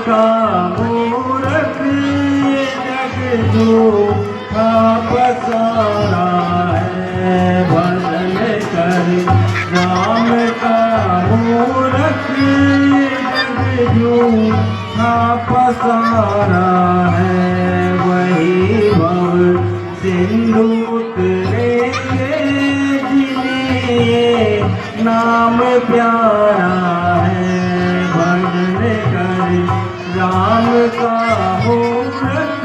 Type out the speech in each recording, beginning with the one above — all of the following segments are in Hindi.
का मूरत जग झूठा पसारा है। भजन कर राम का मूरत जग झूठा पसारा है। वही भव सिंधु उतरेंगे जिन्हें नाम प्यारा है। भजन कर राम का मूरत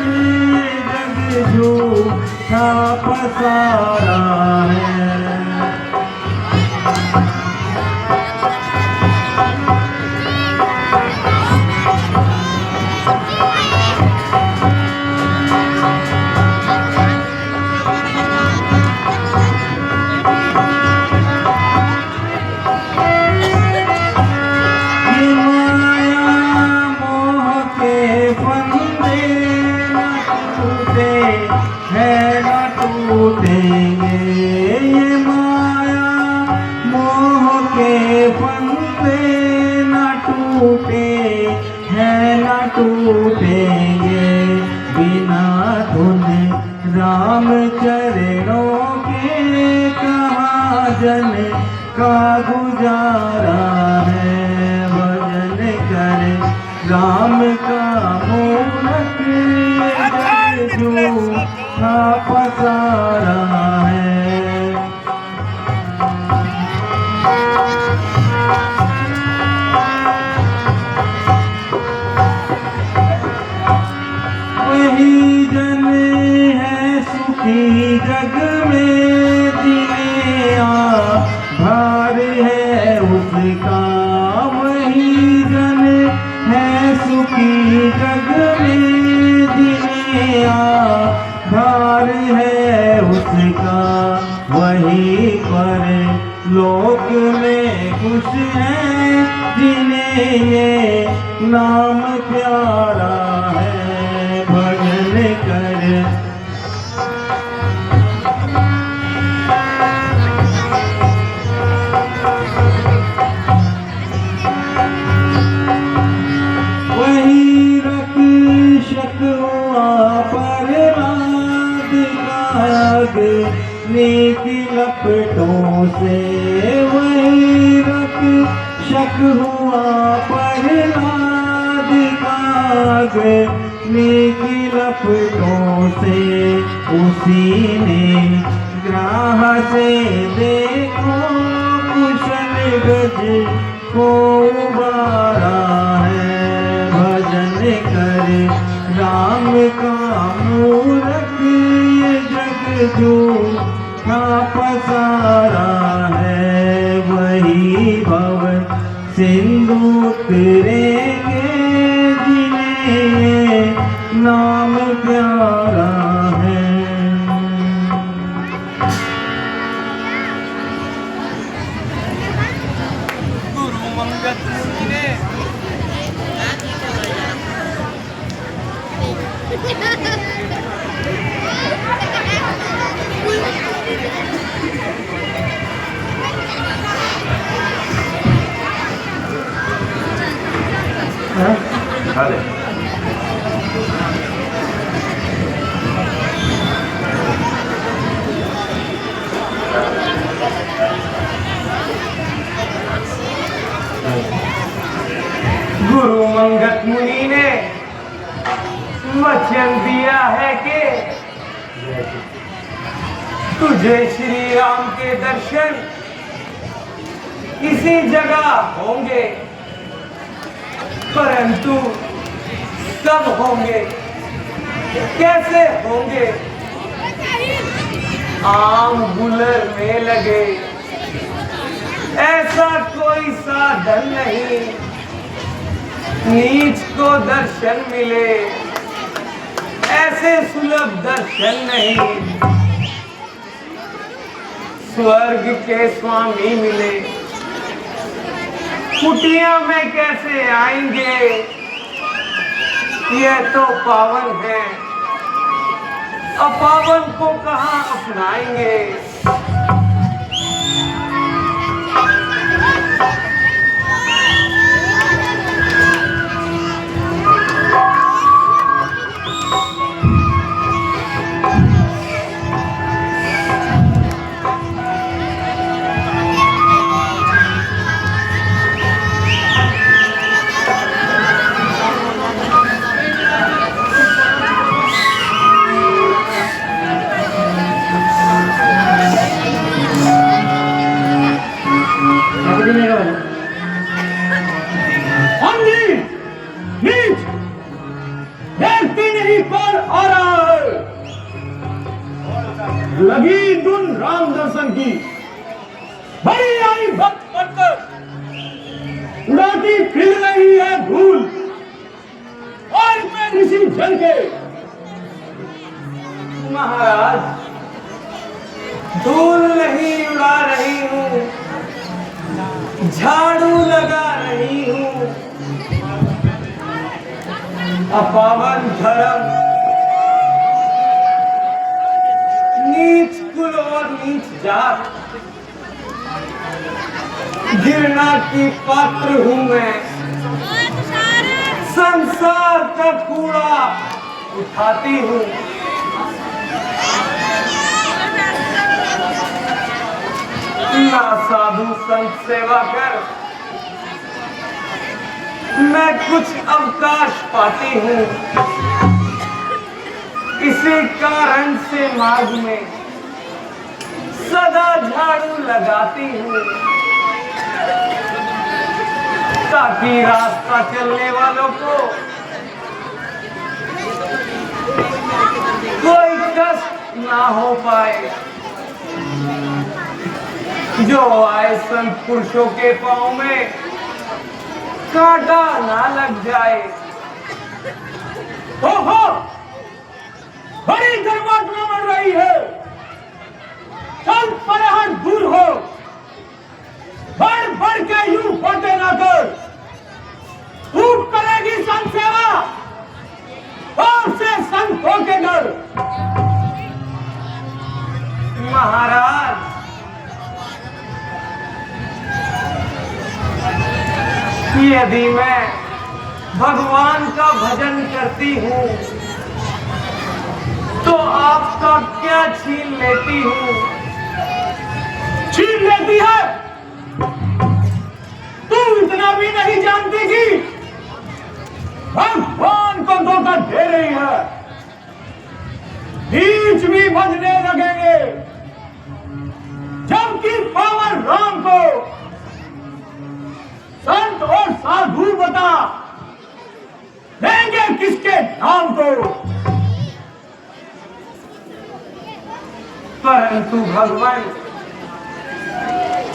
जग झूठा पसारा है। ये माया मोह के फंदे न टूटे हैं न टूटेंगे। बिना धुन राम चरणों के कहाँ जन का गुजारा है। भजन कर राम का मूरत जग झूठा पसारा है। वही जन है सुखी जग में जिन्हें आधार है उसका। वही जन है सुखी जग में जिन्हें आधार है उसका। वही पर लोक में खुश है जिन्हें ये नाम प्यारा है। भजन कर वही रक्षक हुआ प्रहलाद की लपटों से। वही रक्षक हुआ प्रहलाद की लपटों से। उसी ने ग्राह से देखो कुशल गज को उबारा है। भजन कर राम का मूरत जग झूठा पसारा है। वही भव सिंधु उतरेंगे जिन्हें नाम प्यारा है। गुरु मंगत ने गुरु मंगत मुनि ने वचन दिया है कि तुझे श्री राम के दर्शन इसी जगह होंगे, परंतु कब होंगे, कैसे होंगे, आम गुलर में लगे ऐसा कोई साधन नहीं। नीच को दर्शन मिले ऐसे सुलभ दर्शन नहीं। स्वर्ग के स्वामी मिले कुटिया में कैसे आएंगे, यह तो पावन है, अपावन को कहां अपनाएंगे। कौन आ रहा है? लगी धुन राम दर्शन की, बड़ी आई भक्त बनकर, उड़ाती फिर रही है धूल और मैं ऋषि जन के। महाराज, धूल नहीं उड़ा रही हूँ, झाड़ू लगा रही हूँ। अपावन धर्म, नीच कुल और नीच जात, घृणा की पात्र हूँ मैं। संसार का कूड़ा उठाती हूँ। ना साधु संत सेवा कर मैं कुछ अवकाश पाती हूँ। इसी कारण से मार्ग में सदा झाड़ू लगाती हूँ, ताकि रास्ता चलने वालों को कोई कष्ट ना हो पाए। जो आए संत पुरुषों के पांव में कांटा ना लग जाए। हो बड़ी दुर्घटना बढ़ रही है, चल परिहार दूर हो, बढ़ बढ़ के यूं फटे ना कर। टूट करेगी संत सेवा और से संत हो के डर। महाराज, यदि मैं भगवान का भजन करती हूँ तो आपका क्या छीन लेती हूँ? छीन लेती है? तू इतना भी नहीं जानती कि भगवान को धोखा दे रही है। बीच भी बजने लगेंगे, जबकि पावन राम को संत और साधु बता देंगे किसके नाम को। परंतु भगवान,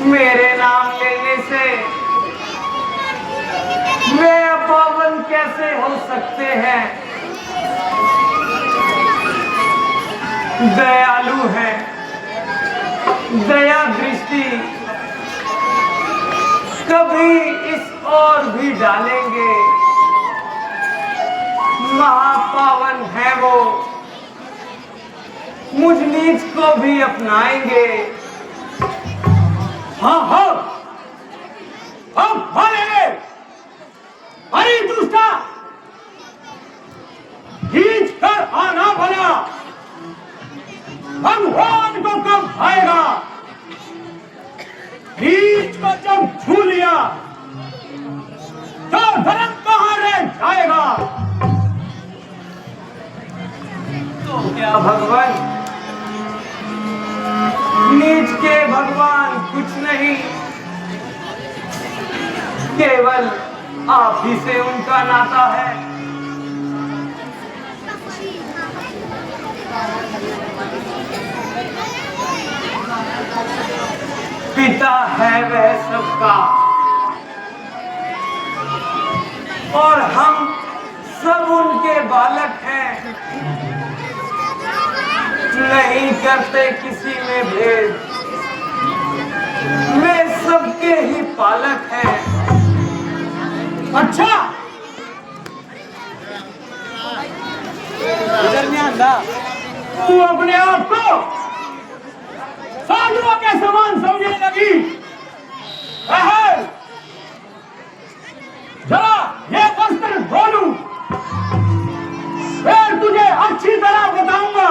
मेरे नाम लेने से वे अपावन कैसे हो सकते हैं? दयालु है, दया दृष्टि कभी इस ओर भी डालेंगे। महापावन है वो, मुझ नीच को भी अपनाएंगे। हाँ अब बोलेंगे, अरे दुष्टा, खींच कर आना भला, भगवान को कब आएगा? खींच को जब छू लिया तो धर्म कहाँ रह जाएगा? तो क्या भगवान, नीच के भगवान कुछ नहीं, केवल आप ही से उनका नाता है। पिता है वह सबका और हम सब उनके बालक हैं। नहीं करते किसी में भेद, वे सबके ही पालक हैं। अच्छा, तू अपने आप को साधुओं के समान समझने लगी? जरा ये वस्त्र धो, फिर तुझे अच्छी तरह बताऊंगा।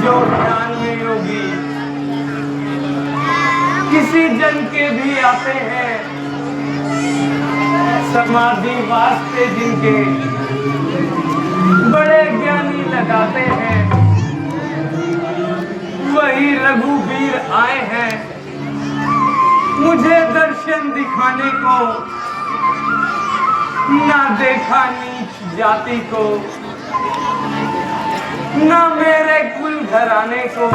जो ध्यान में योगी किसी जन के भी आते हैं, समाधि वास्ते जिनके बड़े ज्ञानी लगाते हैं, वही रघुवीर आए हैं मुझे दर्शन दिखाने को। ना देखा नीच जाति को, ना मेरे कुल घराने को।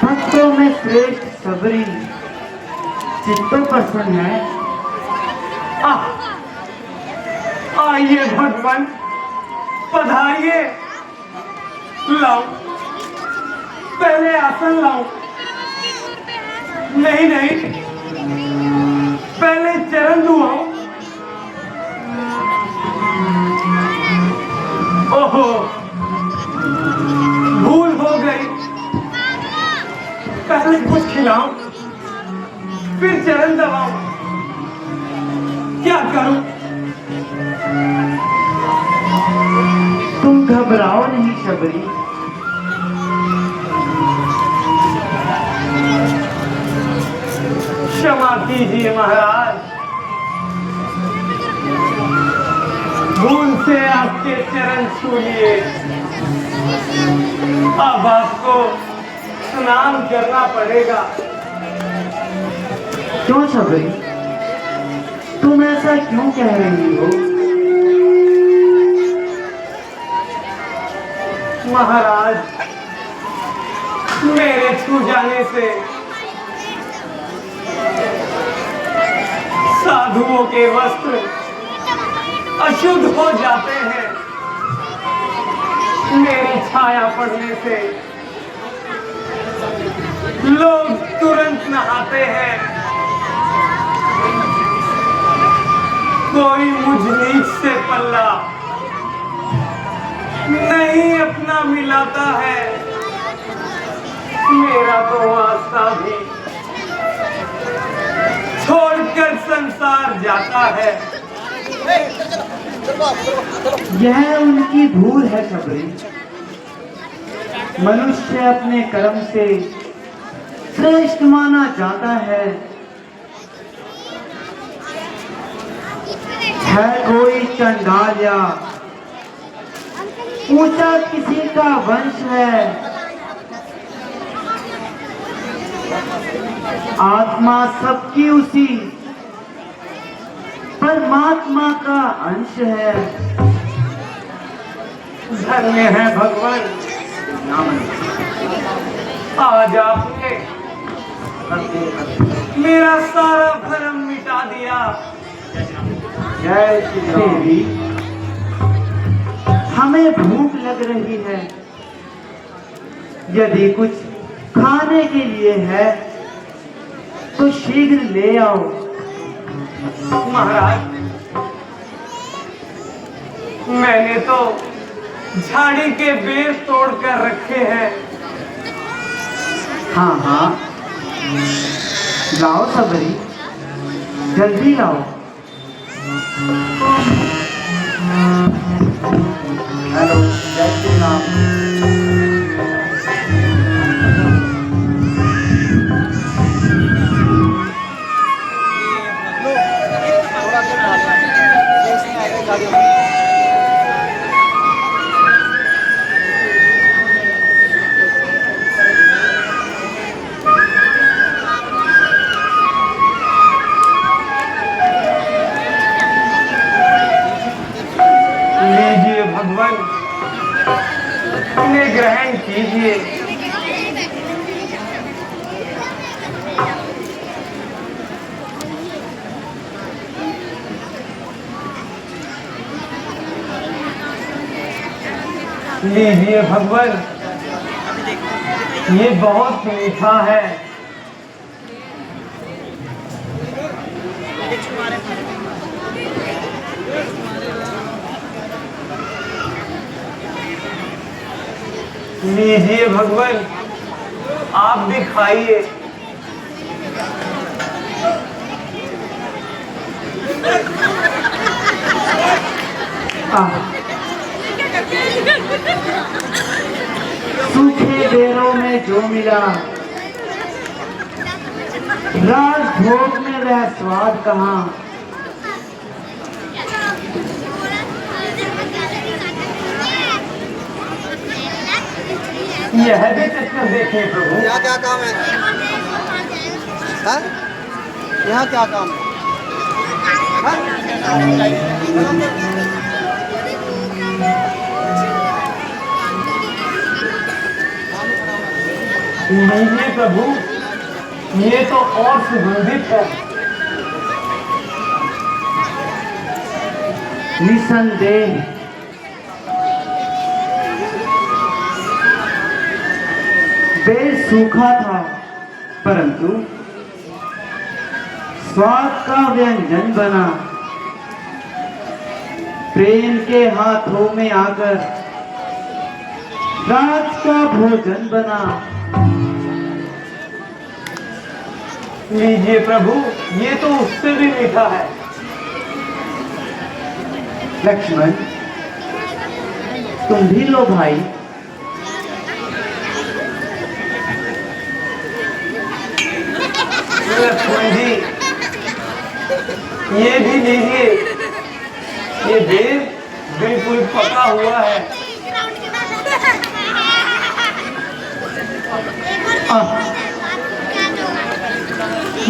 भक्तों में श्रेष्ठ सबरी चित्तों प्रसन्न है। आइए भगवान, पधारिए। लाओ, पहले आसन लाओ। नहीं नहीं, पहले चरण धुआओ। ओहो, भूल हो गई। पहले कुछ खिलाओ, फिर चरण दबाओ। क्या करूं? तुम घबराओ नहीं शबरी, क्षमा कीजिए महाराज, भूल से आपके चरण छू लिए। अब आपको स्नान करना पड़ेगा। क्यों शबरी, तुम ऐसा क्यों कह रही हो? महाराज, मेरे छू जाने से साधुओं के वस्त्र अशुद्ध हो जाते हैं। मेरी छाया पड़ने से लोग तुरंत नहाते हैं। कोई मुझ नीच से पल्ला नहीं अपना मिलाता है। मेरा तो वास्ता भी छोड़कर संसार जाता है। यह उनकी भूल है शबरी। मनुष्य अपने कर्म से श्रेष्ठ माना जाता है कोई चंडाल या ऊंचा किसी का वंश है। आत्मा सबकी उसी परमात्मा का अंश है। धन्य है भगवान, आज आपने मेरा सारा भरम मिटा दिया। जय श्री देवी, हमें भूख लग रही है। यदि कुछ खाने के लिए है तो शीघ्र ले आओ। महाराज, मैंने तो झाड़ी के बेर तोड़कर रखे हैं। हाँ हाँ, लाओ सबरी, जल्दी लाओ। हेलो, जय श्री राम। लीजिए भगवान, इन्हें ग्रहण कीजिए। लीजिए भगवान, ये बहुत मीठा है। लीजिए भगवान, आप भी खाइए। सूखे बेरों में जो मिला, राज भोग में वह स्वाद कहाँ। यह भी चक्कर देखिए प्रभु। यहाँ क्या काम है? हाँ? यहाँ क्या काम है? लीजिए प्रभु, ये तो और सुगंधित है। निसंदेह बेर सूखा था, परंतु स्वाद का व्यंजन बना। प्रेम के हाथों में आकर राज का भोजन बना। लीजिए प्रभु, ये तो उससे भी मीठा है। लक्ष्मण, तुम भी लो भाई। लक्ष्मण जी, ये भी लीजिए। ये बेर बिल्कुल पका हुआ है।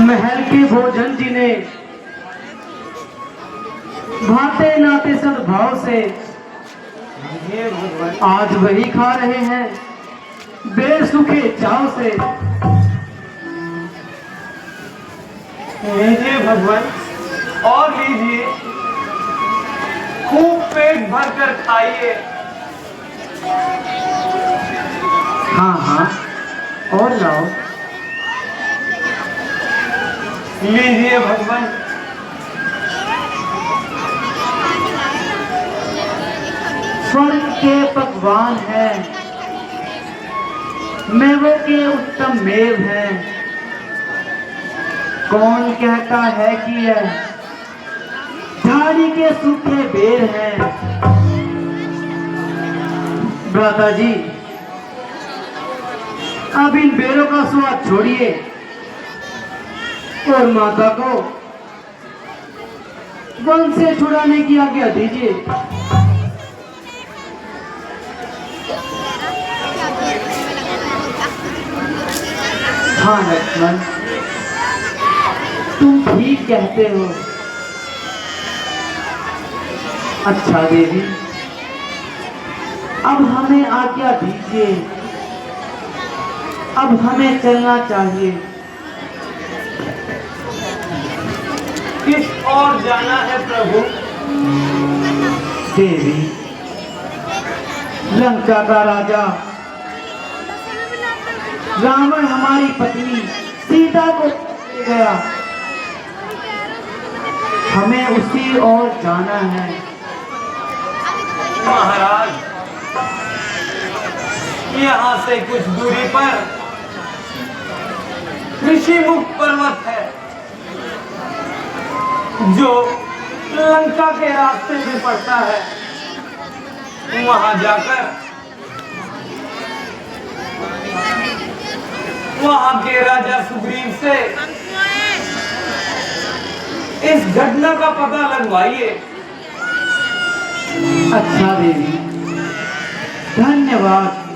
महल के भोजन जिन्हें भाते नाते सद्भाव से ये भगवान, आज वही खा रहे हैं बेर सूखे चाव से। लीजिए भगवान, और लीजिए। खूब पेट भर कर खाइए। हाँ हाँ, और लाओ। लीजिए भगवान। स्वर्ग के पकवान हैं, मेवों के उत्तम मेव हैं। कौन कहता है कि यह झाड़ी के सूखे बेर हैं। भ्राता जी, अब इन बेरों का स्वाद छोड़िए और माता को वन से छुड़ाने की आज्ञा दीजिए। हाँ लक्ष्मण, तुम ठीक कहते हो। अच्छा देवी, अब हमें आज्ञा दीजिए, अब हमें चलना चाहिए। किस और जाना है प्रभु? देवी, लंका का राजा रावण हमारी पत्नी सीता को ले गया, हमें उसी ओर जाना है। महाराज, यहाँ से कुछ दूरी पर ऋषिमुख पर्वत है, जो लंका के रास्ते में पड़ता है। वहां जाकर वहां के राजा सुग्रीव से इस घटना का पता लगवाइए। अच्छा देवी, धन्यवाद।